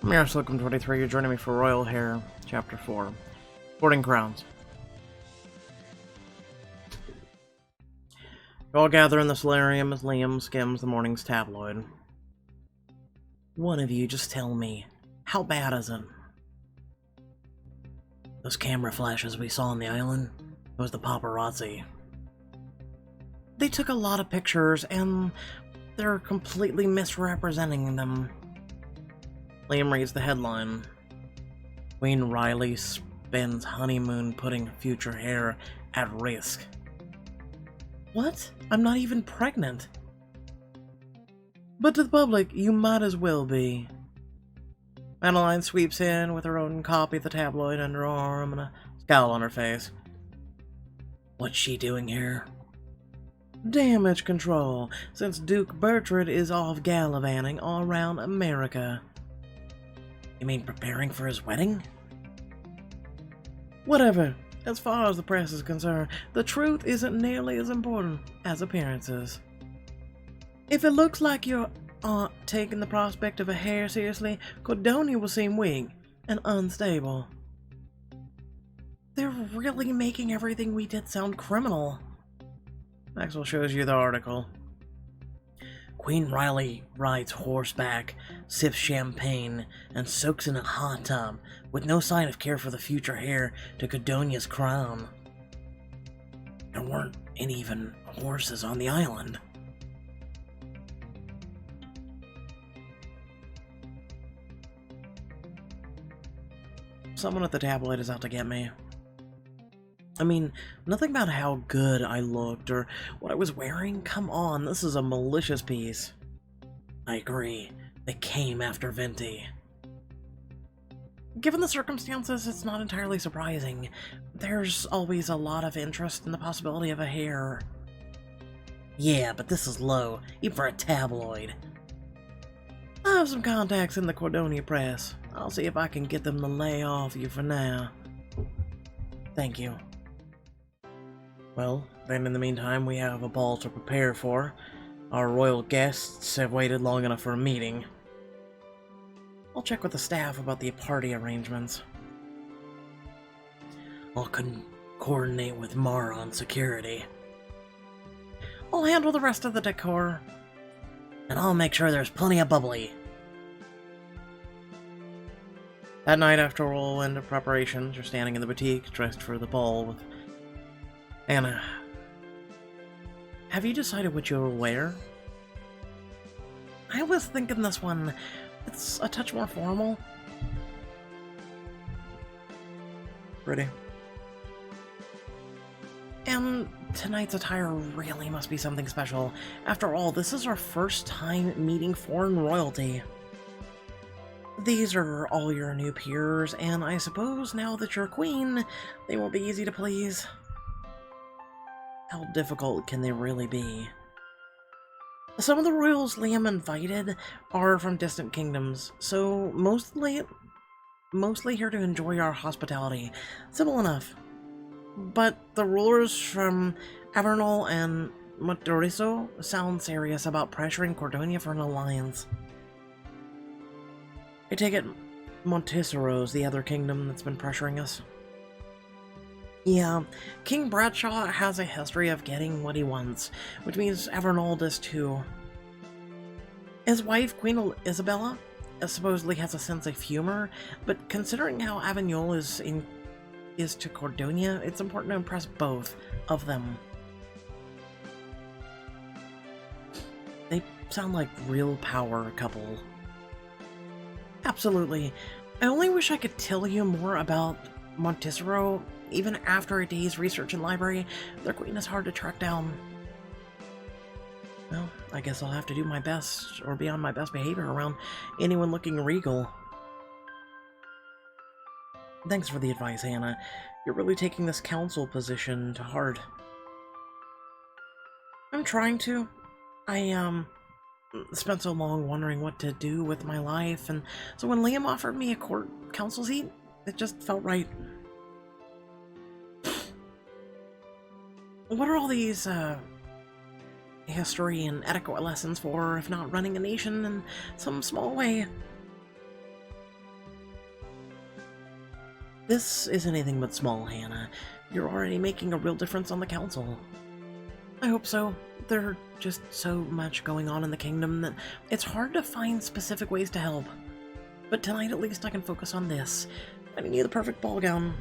Yes, welcome 23. You're joining me for Royal Heir, Chapter 4. Sporting Crowns. You all gather in the solarium as Liam skims the morning's tabloid. One of you just tell me, how bad is it? Those camera flashes we saw on the island, it was the paparazzi. They took a lot of pictures, and they're completely misrepresenting them. Liam reads the headline. Queen Riley spends honeymoon putting future heir at risk. What? I'm not even pregnant. But to the public, you might as well be. Madeline sweeps in with her own copy of the tabloid under her arm and a scowl on her face. What's she doing here? Damage control, since Duke Bertrand is off gallivanting all around America. You mean preparing for his wedding? Whatever. As far as the press is concerned, the truth isn't nearly as important as appearances. If it looks like your aunt taking the prospect of a heir seriously, Cordonia will seem weak and unstable. They're really making everything we did sound criminal. Maxwell shows you the article. Queen Riley rides horseback, sips champagne, and soaks in a hot tub, with no sign of care for the future heir to Cordonia's crown. There weren't any even horses on the island. Someone at the tabloid is out to get me. I mean, nothing about how good I looked or what I was wearing. Come on, this is a malicious piece. I agree. They came after Venti. Given the circumstances, it's not entirely surprising. There's always a lot of interest in the possibility of a heir. Yeah, but this is low, even for a tabloid. I have some contacts in the Cordonia press. I'll see if I can get them to lay off you for now. Thank you. Well, then in the meantime, we have a ball to prepare for. Our royal guests have waited long enough for a meeting. I'll check with the staff about the party arrangements. I'll coordinate with Mara on security. I'll handle the rest of the decor. And I'll make sure there's plenty of bubbly. That night, after a whirlwind of preparations, you're standing in the boutique, dressed for the ball with Anna. Have you decided what you'll wear? I was thinking this one. It's a touch more formal. Pretty. And tonight's attire really must be something special. After all, this is our first time meeting foreign royalty. These are all your new peers, and I suppose now that you're queen, they will be easy to please. How difficult can they really be? Some of the royals Liam invited are from distant kingdoms, so mostly here to enjoy our hospitality. Simple enough. But the rulers from Avernol and Monteriso sound serious about pressuring Cordonia for an alliance. I take it Montesiro's the other kingdom that's been pressuring us. Yeah, King Bradshaw has a history of getting what he wants, which means Avernol does too. His wife, Queen Isabella, supposedly has a sense of humor, but considering how Avernol is to Cordonia, it's important to impress both of them. They sound like real power couple. Absolutely. I only wish I could tell you more about Montesiro. Even after a day's research in library, their queen is hard to track down. Well, I guess I'll have to do my best, or be on my best behavior around anyone looking regal. Thanks for the advice, Hannah. You're really taking this council position to heart. I'm trying to. I, spent so long wondering what to do with my life, and so when Liam offered me a court council seat, it just felt right. What are all these, history and etiquette lessons for, if not running a nation in some small way? This is anything but small, Hannah. You're already making a real difference on the council. I hope so. There's just so much going on in the kingdom that it's hard to find specific ways to help. But tonight at least I can focus on this. Finding you the perfect ball gown.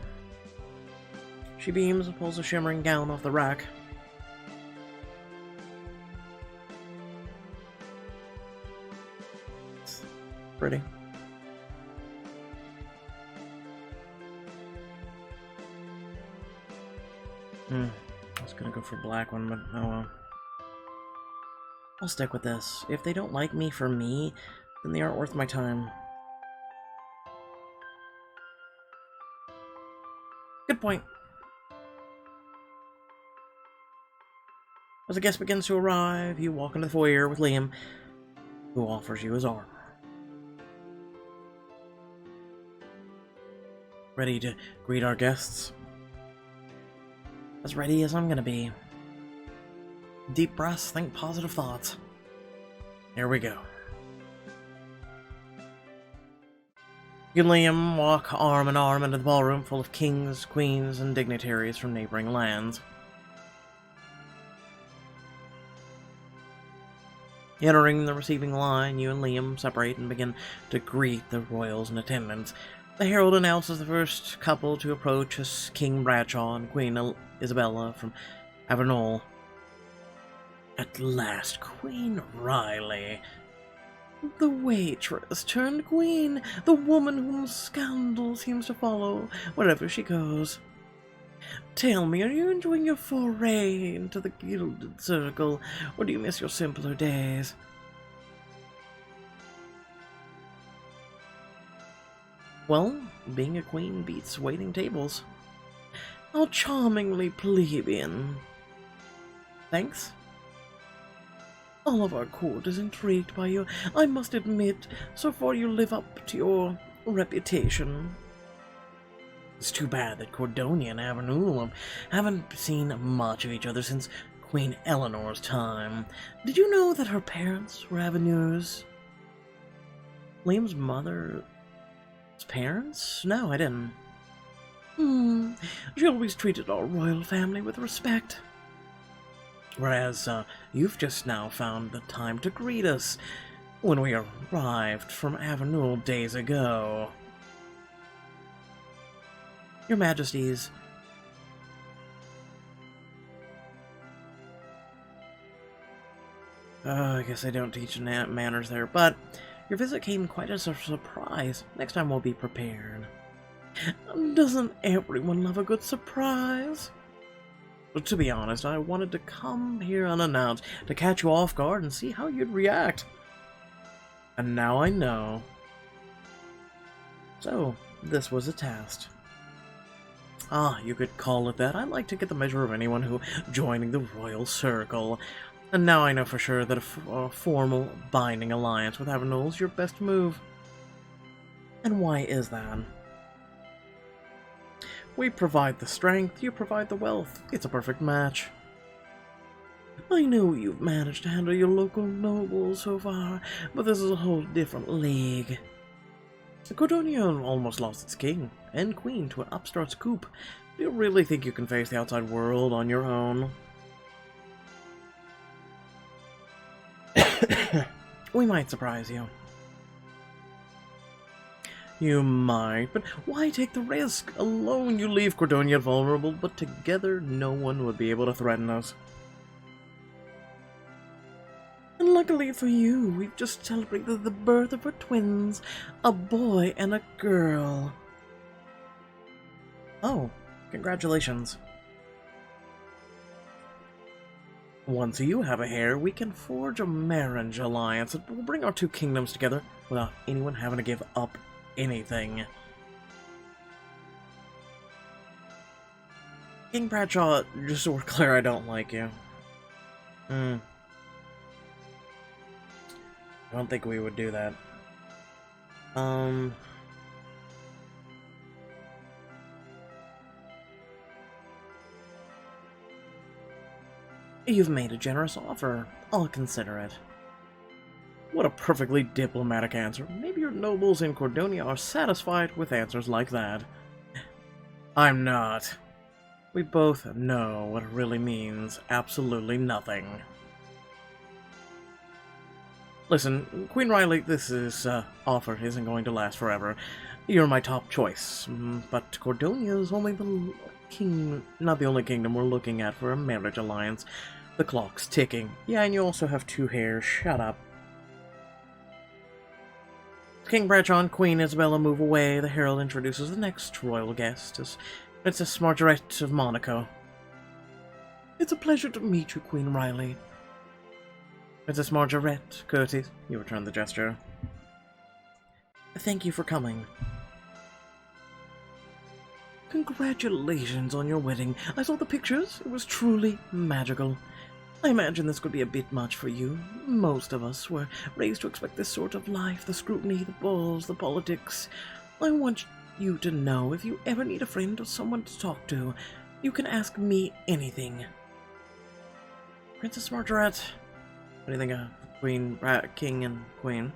She beams and pulls a shimmering gown off the rack. It's pretty. I was gonna go for black one, but oh well. I'll stick with this. If they don't like me for me, then they aren't worth my time. Good point. As the guest begins to arrive, you walk into the foyer with Liam, who offers you his arm. Ready to greet our guests? As ready as I'm gonna be. Deep breaths, think positive thoughts. Here we go. You and Liam walk arm in arm into the ballroom full of kings, queens, and dignitaries from neighboring lands. Entering the receiving line, you and Liam separate and begin to greet the royals in attendance. The herald announces the first couple to approach as King Bradshaw and Queen Isabella from Avernol. At last, Queen Riley. The waitress turned queen, the woman whom scandal seems to follow wherever she goes. Tell me, are you enjoying your foray into the gilded circle, or do you miss your simpler days? Well, being a queen beats waiting tables. How charmingly plebeian. Thanks. All of our court is intrigued by you. I must admit, so far you live up to your reputation. It's too bad that Cordonia and Avernul haven't seen much of each other since Queen Eleanor's time. Did you know that her parents were Avenures? Liam's mother's parents? No, I didn't. She always treated our royal family with respect. Whereas, you've just now found the time to greet us when we arrived from Avernul days ago. Your Majesties. I guess I don't teach manners there, but your visit came quite as a surprise. Next time we'll be prepared. Doesn't everyone love a good surprise? But to be honest, I wanted to come here unannounced to catch you off guard and see how you'd react. And now I know. So, this was a test. Ah, you could call it that. I like to get the measure of anyone who joining the royal circle. And now I know for sure that a formal, binding alliance with Avernul is your best move. And why is that? We provide the strength, you provide the wealth. It's a perfect match. I know you've managed to handle your local nobles so far, but this is a whole different league. Cordonia almost lost its king and queen to an upstart's coup. Do you really think you can face the outside world on your own? We might surprise you. You might, but why take the risk? Alone you leave Cordonia vulnerable, but together no one would be able to threaten us. And luckily for you, we've just celebrated the birth of our twins, a boy and a girl. Oh, congratulations. Once you have a heir, we can forge a marriage alliance that will bring our two kingdoms together without anyone having to give up anything. King Bradshaw, just so we're clear, I don't like you. I don't think we would do that. You've made a generous offer. I'll consider it. What a perfectly diplomatic answer. Maybe your nobles in Cordonia are satisfied with answers like that. I'm not. We both know what it really means. Absolutely nothing. Listen, Queen Riley, this offer isn't going to last forever. You're my top choice, but Cordonia is only not the only kingdom we're looking at for a marriage alliance. The clock's ticking. Yeah, and you also have 2 heirs. Shut up. King Brachon, Queen Isabella move away. The herald introduces the next royal guest as Princess Margaret of Monaco. It's a pleasure to meet you, Queen Riley. Princess Margaret, courteous. You return the gesture. Thank you for coming. Congratulations on your wedding. I saw the pictures. It was truly magical. I imagine this could be a bit much for you. Most of us were raised to expect this sort of life, the scrutiny, the balls, the politics. I want you to know if you ever need a friend or someone to talk to, you can ask me anything. Princess Margaret, what do you think of King and Queen?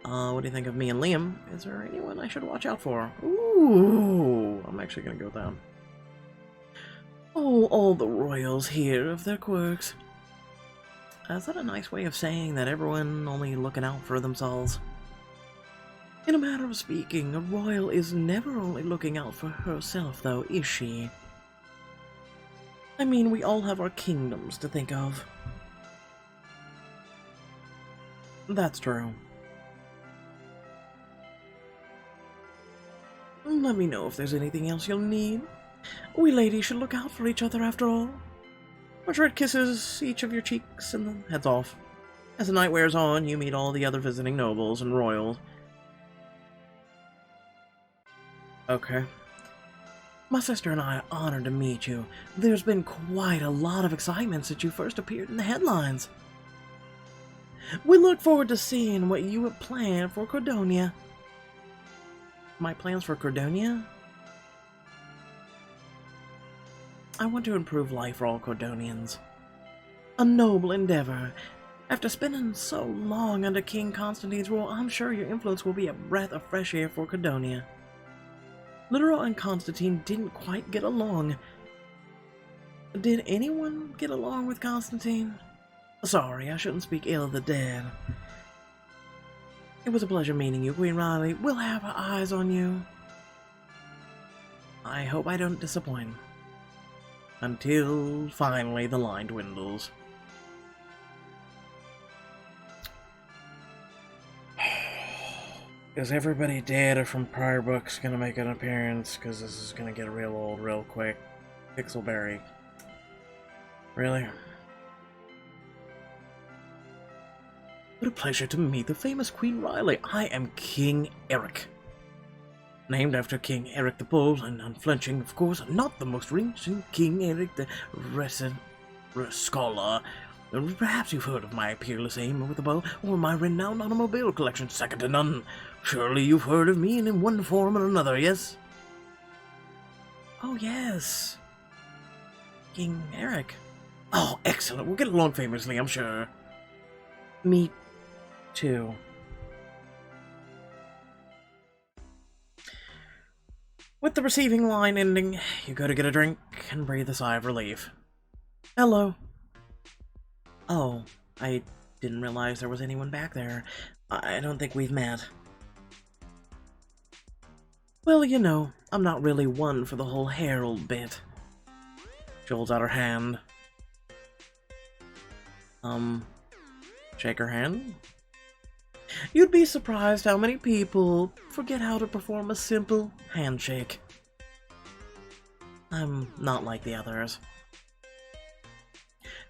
What do you think of me and Liam? Is there anyone I should watch out for? Ooh, I'm actually gonna go with them. Oh, all the royals here have their quirks. Is that a nice way of saying that everyone only looking out for themselves? In a matter of speaking, a royal is never only looking out for herself, though, is she? I mean, we all have our kingdoms to think of. That's true. Let me know if there's anything else you'll need. We ladies should look out for each other after all. Margaret kisses each of your cheeks and then heads off. As the night wears on, you meet all the other visiting nobles and royals. Okay. My sister and I are honored to meet you. There's been quite a lot of excitement since you first appeared in the headlines. We look forward to seeing what you have planned for Cordonia. My plans for Cordonia? I want to improve life for all Cordonians. A noble endeavor. After spending so long under King Constantine's rule, I'm sure your influence will be a breath of fresh air for Cordonia. Literal and Constantine didn't quite get along. Did anyone get along with Constantine? Sorry, I shouldn't speak ill of the dead. It was a pleasure meeting you, Queen Riley. We'll have our eyes on you. I hope I don't disappoint. Until, finally, the line dwindles. Is everybody dead from prior books gonna make an appearance? Because this is gonna get real old real quick. Pixelberry. Really? What a pleasure to meet the famous Queen Riley. I am King Eric. Named after King Eric the Bold and unflinching, of course, not the most recent King Eric the Scholar. Perhaps you've heard of my peerless aim with a bow, or my renowned automobile collection, second to none. Surely you've heard of me in one form or another, yes? Oh, yes. King Eric. Oh, excellent. We'll get along famously, I'm sure. Me too. With the receiving line ending, you go to get a drink and breathe a sigh of relief. Hello. Oh, I didn't realize there was anyone back there. I don't think we've met. Well, you know, I'm not really one for the whole herald bit. She holds out her hand. Shake her hand? You'd be surprised how many people forget how to perform a simple handshake. I'm not like the others.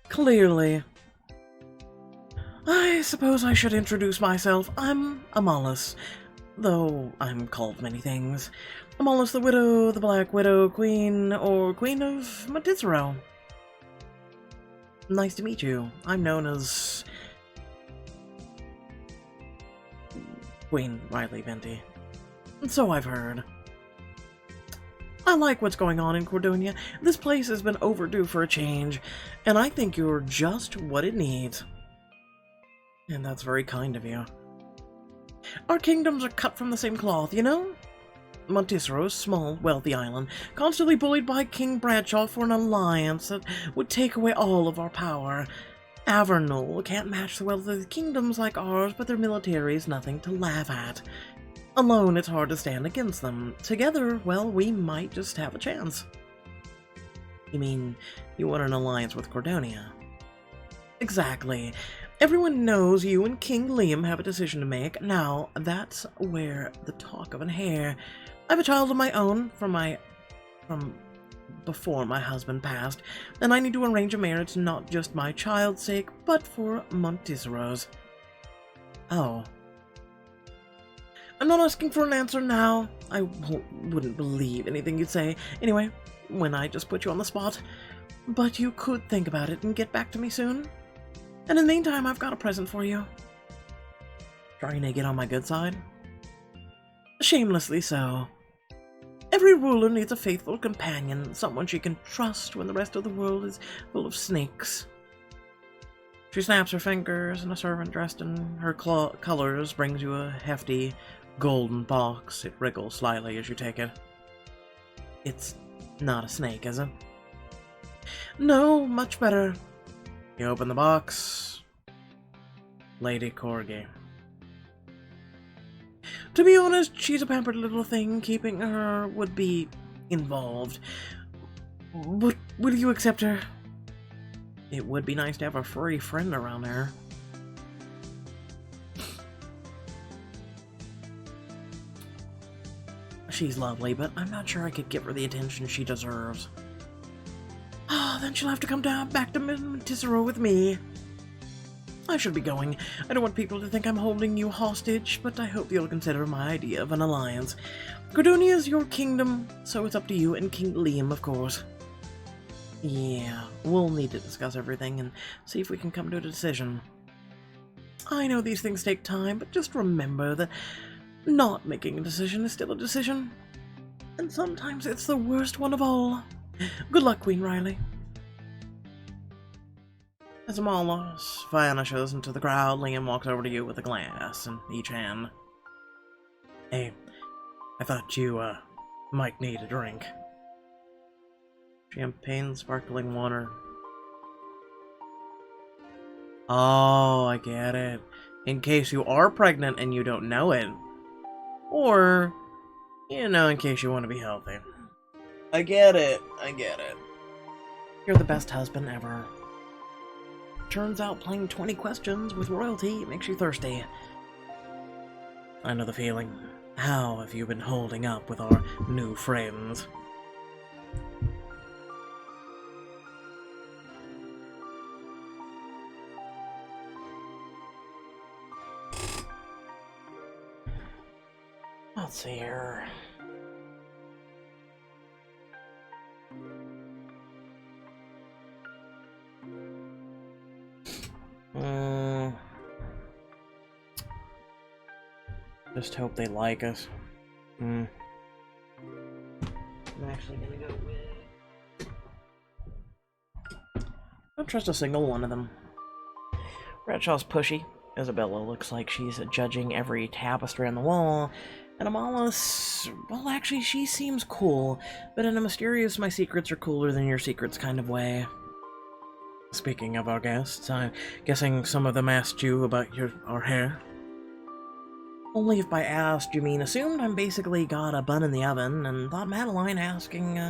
Clearly. I suppose I should introduce myself. I'm Amalis, though I'm called many things. Amalis the Widow, the Black Widow, Queen, or Queen of Matizero. Nice to meet you. I'm known as Queen Riley Venti. So I've heard. I like what's going on in Cordonia. This place has been overdue for a change, and I think you're just what it needs. And that's very kind of you. Our kingdoms are cut from the same cloth, you know? Monticero's small, wealthy island, constantly bullied by King Bradshaw for an alliance that would take away all of our power. Avernul can't match the wealth of kingdoms like ours, but their military is nothing to laugh at. Alone, it's hard to stand against them. Together, well, we might just have a chance. You mean, you want an alliance with Cordonia? Exactly. Everyone knows you and King Liam have a decision to make. Now, that's where the talk of an heir. I have a child of my own from before my husband passed, and I need to arrange a marriage not just my child's sake, but for Monticero's. Oh. I'm not asking for an answer now. I wouldn't believe anything you'd say. Anyway, when I just put you on the spot. But you could think about it and get back to me soon. And in the meantime, I've got a present for you. Trying to get on my good side? Shamelessly so. Every ruler needs a faithful companion, someone she can trust when the rest of the world is full of snakes. She snaps her fingers, and a servant dressed in her colors brings you a hefty, golden box. It wriggles slightly as you take it. It's not a snake, is it? No, much better. You open the box. Lady Corgi. To be honest, she's a pampered little thing. Keeping her would be involved. But will you accept her? It would be nice to have a furry friend around her. She's lovely, but I'm not sure I could give her the attention she deserves. Then she'll have to come back to Monticero with me. I should be going. I don't want people to think I'm holding you hostage, but I hope you'll consider my idea of an alliance. Cordonia is your kingdom, so it's up to you and King Liam, of course. Yeah, we'll need to discuss everything and see if we can come to a decision. I know these things take time, but just remember that not making a decision is still a decision. And sometimes it's the worst one of all. Good luck, Queen Riley. As Amalas vanishes into the crowd, Liam walks over to you with a glass in each hand. Hey, I thought you, might need a drink. Champagne, sparkling water. Oh, I get it. In case you are pregnant and you don't know it. Or, you know, in case you want to be healthy. I get it. I get it. You're the best husband ever. Turns out playing 20 questions with royalty makes you thirsty. I know the feeling. How have you been holding up with our new friends? Let's see here. Just hope they like us. I'm actually gonna go with... I don't trust a single one of them. Bradshaw's pushy. Isabella looks like she's judging every tapestry on the wall. And Amalis, well, actually, she seems cool, but in a mysterious my secrets are cooler than your secrets kind of way. Speaking of our guests, I'm guessing some of them asked you about our hair? Only if by asked you mean assumed. I'm basically got a bun in the oven, and thought Madeline asking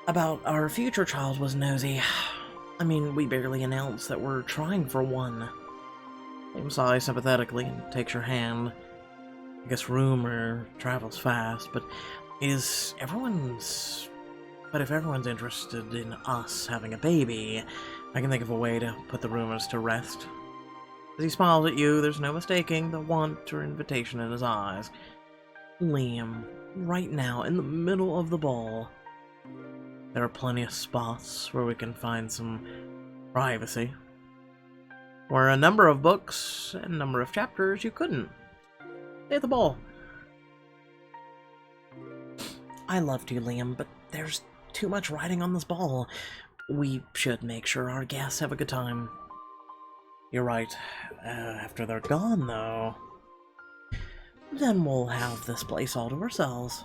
about our future child was nosy. I mean, we barely announced that we're trying for one. Liam sighs sympathetically and takes your hand. I guess rumor travels fast, but if everyone's interested in us having a baby, I can think of a way to put the rumors to rest. As he smiles at you, there's no mistaking the want or invitation in his eyes. Liam, right now, in the middle of the ball, there are plenty of spots where we can find some privacy. Where a number of books and a number of chapters you couldn't. Stay at the ball. I loved you, Liam, but there's too much riding on this ball. We should make sure our guests have a good time. You're right. After they're gone, though. Then we'll have this place all to ourselves.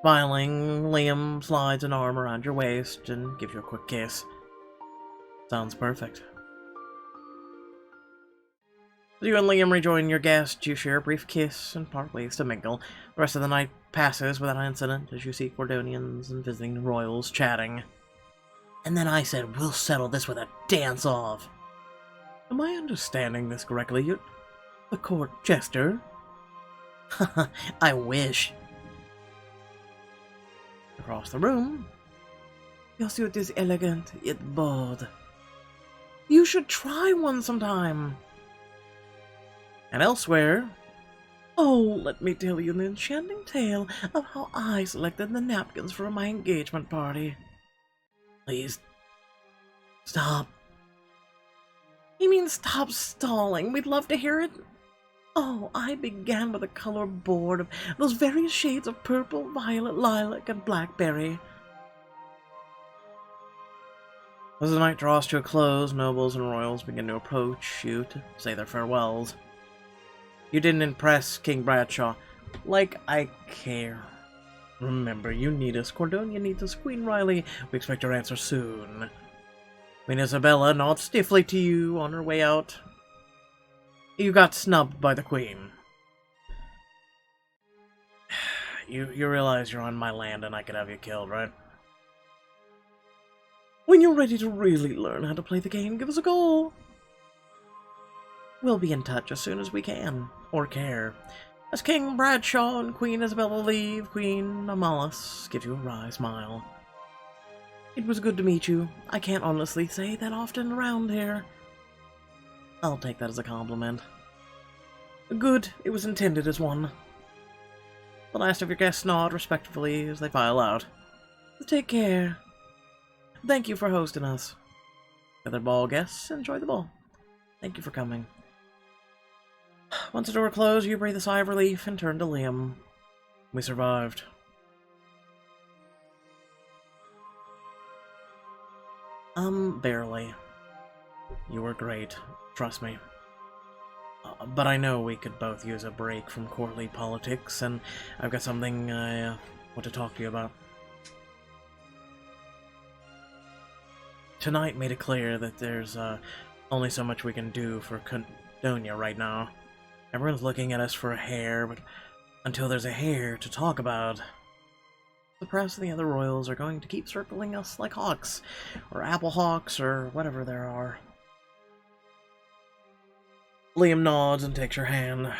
Smiling, Liam slides an arm around your waist and gives you a quick kiss. Sounds perfect. As you and Liam rejoin your guest, you share a brief kiss and part ways to mingle. The rest of the night passes without incident as you see Cordonians and visiting royals chatting. And then I said, we'll settle this with a dance-off. Am I understanding this correctly? You're the court jester? I wish. Across the room, your suit is elegant yet bold. You should try one sometime. And elsewhere, oh, let me tell you an enchanting tale of how I selected the napkins for my engagement party. Please, stop. You mean stop stalling? We'd love to hear it. Oh, I began with a color board of those various shades of purple, violet, lilac, and blackberry. As the night draws to a close, nobles and royals begin to approach you to say their farewells. You didn't impress King Bradshaw. Like I care. Remember, you need us. Cordonia needs us. Queen Riley, we expect your answer soon. Queen Isabella nods stiffly to you on her way out. You got snubbed by the Queen. You realize you're on my land and I could have you killed, right? When you're ready to really learn how to play the game, give us a call. We'll be in touch as soon as we can, or care. As King Bradshaw and Queen Isabella leave, Queen Amalis gives you a wry smile. It was good to meet you. I can't honestly say that often around here. I'll take that as a compliment. Good, it was intended as one. The last of your guests nod respectfully as they file out. Take care. Thank you for hosting us. Other ball guests, enjoy the ball. Thank you for coming. Once the door closed, you breathe a sigh of relief and turn to Liam. We survived. Barely. You were great. Trust me. But I know we could both use a break from courtly politics, and I've got something I want to talk to you about. Tonight made it clear that there's only so much we can do for Condonia right now. Everyone's looking at us for a heir, but until there's a heir to talk about, the press and the other royals are going to keep circling us like hawks, or apple hawks, or whatever there are. Liam nods and takes your hand.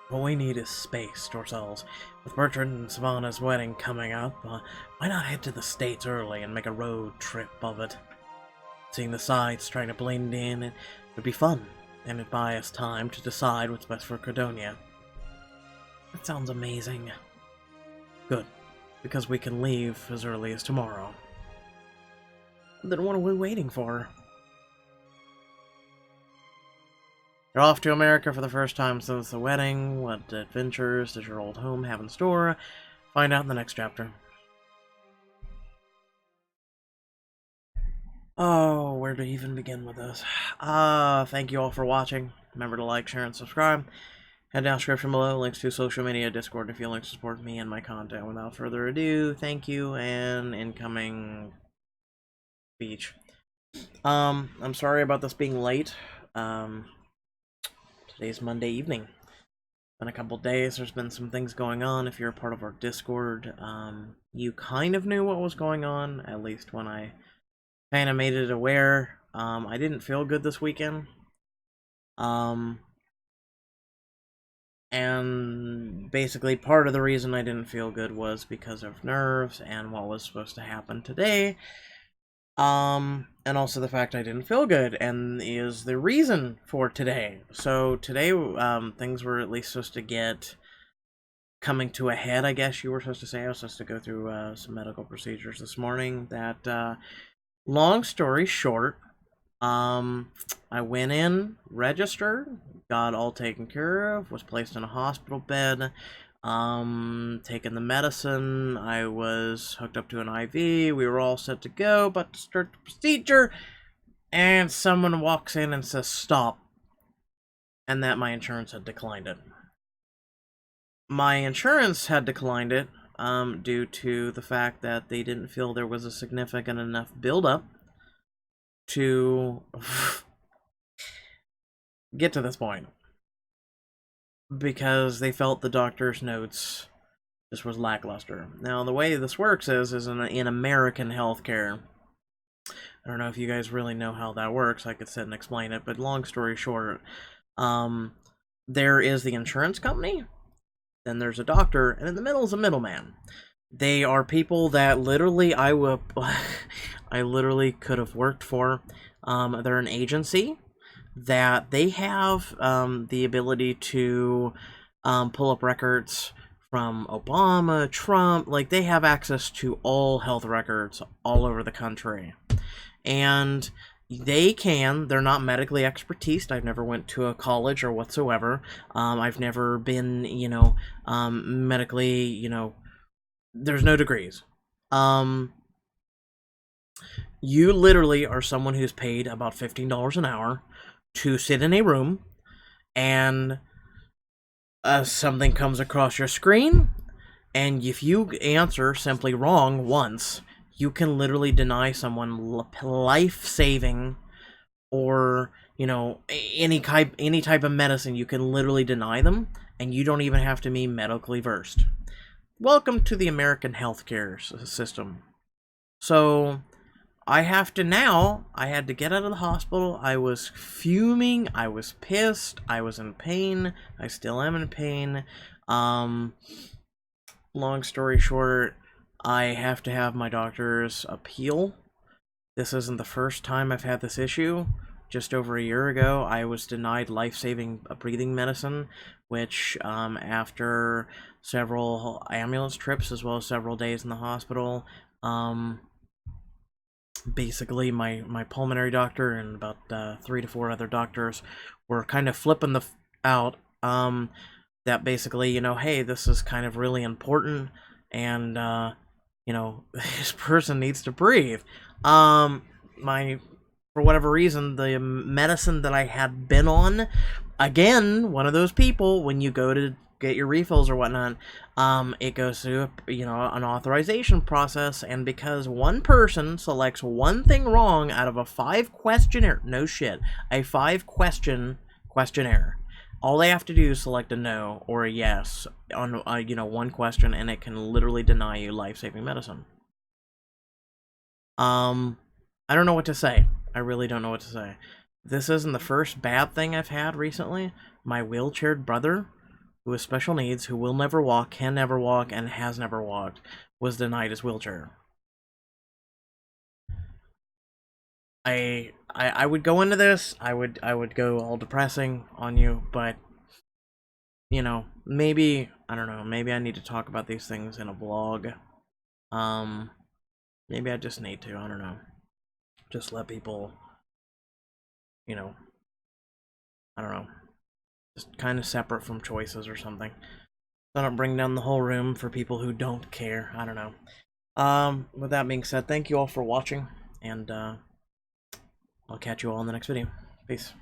What we need is space to ourselves. With Bertrand and Savannah's wedding coming up, why not head to the States early and make a road trip of it? Seeing the sights, trying to blend in, it would be fun, and it'd buy us time to decide what's best for Cordonia. That sounds amazing. Good, because we can leave as early as tomorrow. Then what are we waiting for? You're off to America for the first time since the wedding. What adventures does your old home have in store? Find out in the next chapter. Oh, where to even begin with this? Thank you all for watching. Remember to like, share, and subscribe. Head down description below, links to social media, Discord if you'd like to support me and my content. Without further ado, thank you, and incoming speech. I'm sorry about this being late. Today's Monday evening. Been a couple days, there's been some things going on. If you're a part of our Discord, you kind of knew what was going on, at least when I kind of made it aware. I didn't feel good this weekend. And basically part of the reason I didn't feel good was because of nerves and what was supposed to happen today. And also the fact I didn't feel good, and is the reason for today. So today, things were at least supposed to get coming to a head, I guess you were supposed to say. I was supposed to go through some medical procedures this morning that, long story short, I went in, registered, got all taken care of, was placed in a hospital bed, taking the medicine, I was hooked up to an IV, we were all set to go, about to start the procedure, and someone walks in and says, stop. and that my insurance had declined it. My insurance had declined it due to the fact that they didn't feel there was a significant enough buildup to get to this point, because they felt the doctor's notes just was lackluster. Now, the way this works is in American healthcare. I don't know if you guys really know how that works. I could sit and explain it, but long story short, there is the insurance company, then there's a doctor, and in the middle is a middleman. They are people that literally I literally could have worked for. They're an agency that they have the ability to pull up records from Obama, Trump. Like, they have access to all health records all over the country. And they're not medically expertised. I've never went to a college or whatsoever. I've never been, medically, there's no degrees. You literally are someone who's paid about $15 an hour to sit in a room, and something comes across your screen, and if you answer simply wrong once, you can literally deny someone life-saving, or any type of medicine. You can literally deny them, and you don't even have to be medically versed. Welcome to the American healthcare system. So I had to get out of the hospital. I was fuming, I was pissed, I was in pain, I still am in pain. Long story short, I have to have my doctor's appeal. This isn't the first time I've had this issue. Just over a year ago, I was denied life-saving breathing medicine, which after several ambulance trips as well as several days in the hospital, basically my pulmonary doctor and about 3 to 4 other doctors were kind of flipping out that basically, hey, this is kind of really important, and this person needs to breathe. For whatever reason, the medicine that I had been on, again, one of those people, when you go to get your refills or whatnot, it goes through an authorization process, and because one person selects one thing wrong out of a 5-questionnaire, no shit, a 5-question questionnaire, all they have to do is select a no or a yes on one question, and it can literally deny you life-saving medicine. I don't know what to say. I really don't know what to say. This isn't the first bad thing I've had recently. My wheelchaired brother, who has special needs, who will never walk, can never walk, and has never walked, was denied his wheelchair. I would go into this, I would go all depressing on you, but maybe, I don't know, maybe I need to talk about these things in a vlog. Maybe I just need to, I don't know. Just let people, I don't know, just kind of separate from choices or something. So I don't bring down the whole room for people who don't care. I don't know. With that being said, thank you all for watching, and I'll catch you all in the next video. Peace.